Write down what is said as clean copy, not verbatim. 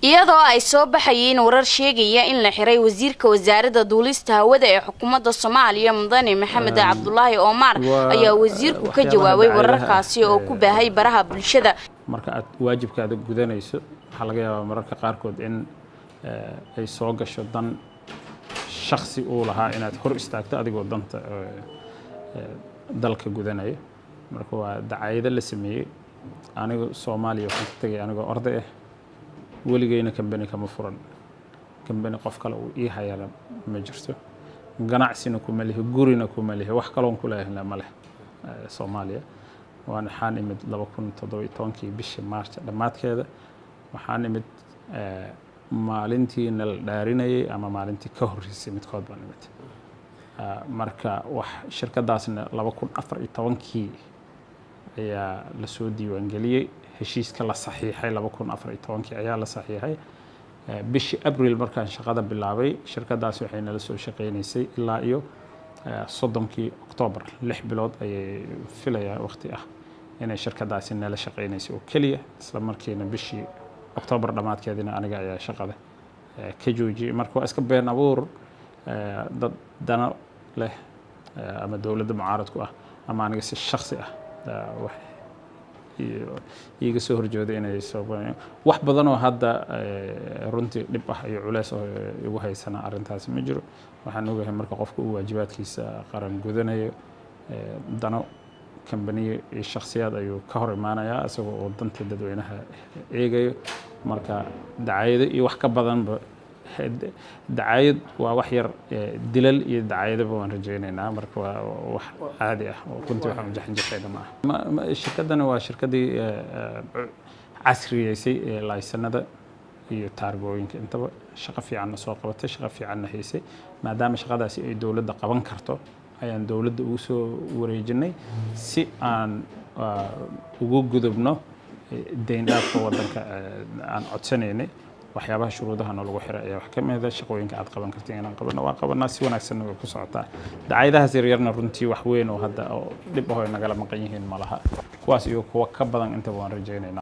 iyadoo ay soo baxayeen warar sheegaya in la xiray wasiirka wasaaradda duulista hawada ee xukuumadda Soomaaliya Mudane Maxamed Cabdullaahi Omar ayaa wasiirku ka jawaabay wararkaasi oo ku baahay baraha bulshada marka aad waajibkaada gudanayso waxa laga yaabaa mararka qaarkood in ay soo gasho dan shakhsi uu lahaa inaad hor istaagto adigoo danta dalka gudanaya marka waa dacayada la sameeyay aniga Soomaaliya waxaan ka tagay aniga orday ah weligayna kambani kama furan kambani qof kale uu ii hayala ma jirto ganacsina kuma leeyahay gurina kuma leeyahay wax kale oo ku leeyahay ma leh Soomaaliya waan xaan imid 2017 bishii Maarch dhamaadkeeda waxaan imid maalintii la dhaarinayay ama maalintii ka horeysay midkood baan imid marka wax shirkadaasna 2014 ayaa la soo diiwaan galiyay heshiiska la saxiixay 2014 ayaa la saxiixay bishii Abriil markaan shaqada bilaabay shirkadaas waxay nala soo shaqeynaysay ilaa iyo 30 Oktoobar 6 bilood ayay filayaan waqti ah inay shirkadaasi nala shaqeynaysay oo kaliya isla markiina bishii Oktoobar dhamaadkeedina aniga ayaa shaqada ka joojiyay marka waa iska been abuur dad dana leh ama dawladda mucaaradku ah ama aniga si shakhsi ah wax iyaga soo horjeedo inay soo wax badan oo hadda runtii dib ah iyo culeys oo igu haysana arintaas ma jiro waxaan ogahay marka qofku uu waajibaadkiisa qaran gudanayo dano kambaniye iyo shakhsiyaad ayuu ka hor imaanayaa isagoo oo danta dadweynaha eegayo marka dacayado iyo wax ka badanba dacayad waa wax yar dilal iyo dacayadaba waan rajaynaynaa marka waa wax caadi ah oo runtii waxaan jaxanjaxayna ma shirkadana waa shirkadii casriyeysay laysanada iyo taargooyinka intaba shaqo fiican soo qabatay shaqo fiican haysay maadaama shaqadaasi ay dawladda qaban karto ayaan dawladda ugu soo wareejinay si aan ugu gudubno deyn dhaafka wadanka aan codsanaynay waxyaabaha shuruudaha lagu xiray ayaa wax ka mid ah shaqooyinka aad qaban kartay inaan qabano waa qabanaa si wanaagsan oo ku socotaa dacayadahaas yaryarna runtii wax weyn oo hadda dib ah oo nagala maqan yihiin malaha kuwaas iyo kuwa ka badan inta waan rajaynaynaa